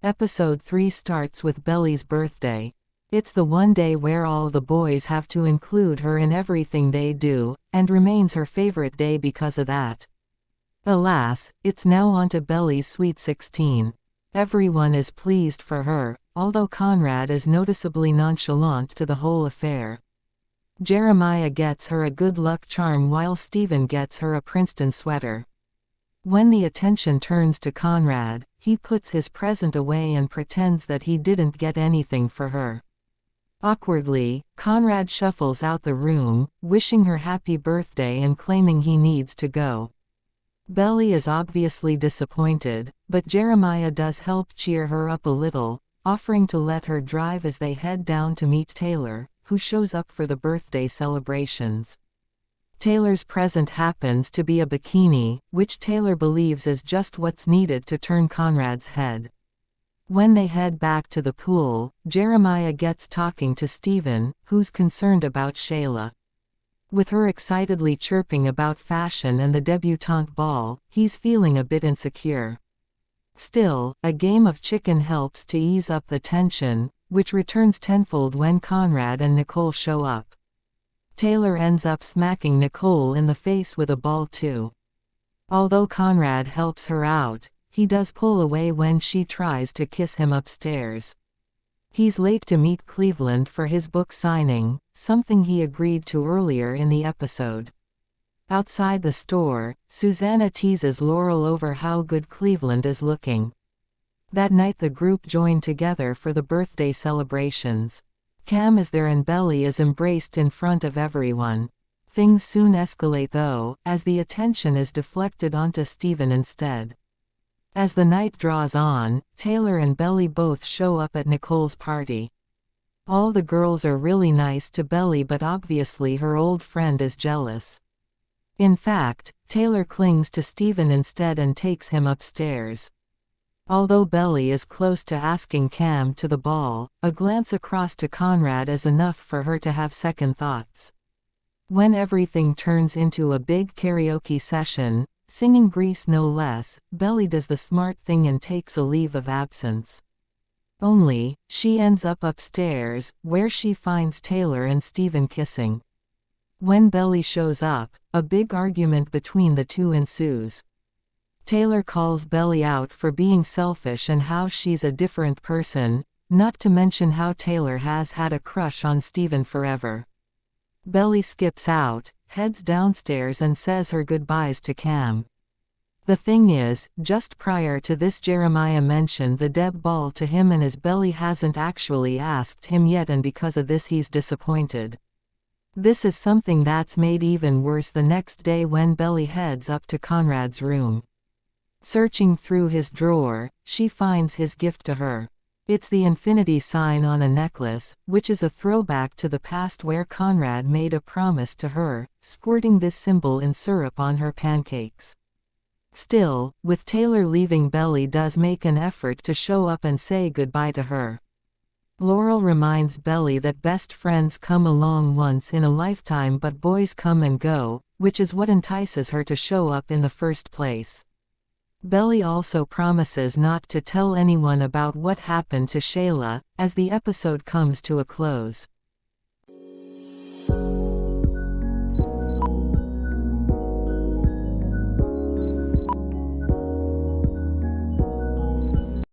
Episode 3 starts with Belly's birthday. It's the one day where all the boys have to include her in everything they do, and remains her favorite day because of that. Alas, it's now on to Belly's sweet 16. Everyone is pleased for her, although Conrad is noticeably nonchalant to the whole affair. Jeremiah gets her a good luck charm while Stephen gets her a Princeton sweater. When the attention turns to Conrad, he puts his present away and pretends that he didn't get anything for her. Awkwardly, Conrad shuffles out the room, wishing her happy birthday and claiming he needs to go. Belly is obviously disappointed, but Jeremiah does help cheer her up a little, offering to let her drive as they head down to meet Taylor, who shows up for the birthday celebrations. Taylor's present happens to be a bikini, which Taylor believes is just what's needed to turn Conrad's head. When they head back to the pool, Jeremiah gets talking to Stephen, who's concerned about Shayla. With her excitedly chirping about fashion and the debutante ball, he's feeling a bit insecure. Still, a game of chicken helps to ease up the tension, which returns tenfold when Conrad and Nicole show up. Taylor ends up smacking Nicole in the face with a ball too. Although Conrad helps her out, he does pull away when she tries to kiss him upstairs. He's late to meet Cleveland for his book signing, something he agreed to earlier in the episode. Outside the store, Susanna teases Laurel over how good Cleveland is looking. That night the group join together for the birthday celebrations. Cam is there and Belly is embraced in front of everyone. Things soon escalate though, as the attention is deflected onto Stephen instead. As the night draws on, Taylor and Belly both show up at Nicole's party. All the girls are really nice to Belly, but obviously her old friend is jealous. In fact, Taylor clings to Stephen instead and takes him upstairs. Although Belly is close to asking Cam to the ball, a glance across to Conrad is enough for her to have second thoughts. When everything turns into a big karaoke session, singing Grease no less, Belly does the smart thing and takes a leave of absence. Only, she ends up upstairs, where she finds Taylor and Stephen kissing. When Belly shows up, a big argument between the two ensues. Taylor calls Belly out for being selfish and how she's a different person, not to mention how Taylor has had a crush on Stephen forever. Belly skips out, heads downstairs and says her goodbyes to Cam. The thing is, just prior to this Jeremiah mentioned the Deb ball to him and his Belly hasn't actually asked him yet, and because of this he's disappointed. This is something that's made even worse the next day when Belly heads up to Conrad's room. Searching through his drawer, she finds his gift to her. It's the infinity sign on a necklace, which is a throwback to the past where Conrad made a promise to her, squirting this symbol in syrup on her pancakes. Still, with Taylor leaving, Belly does make an effort to show up and say goodbye to her. Laurel reminds Belly that best friends come along once in a lifetime but boys come and go, which is what entices her to show up in the first place. Belly also promises not to tell anyone about what happened to Shayla, as the episode comes to a close.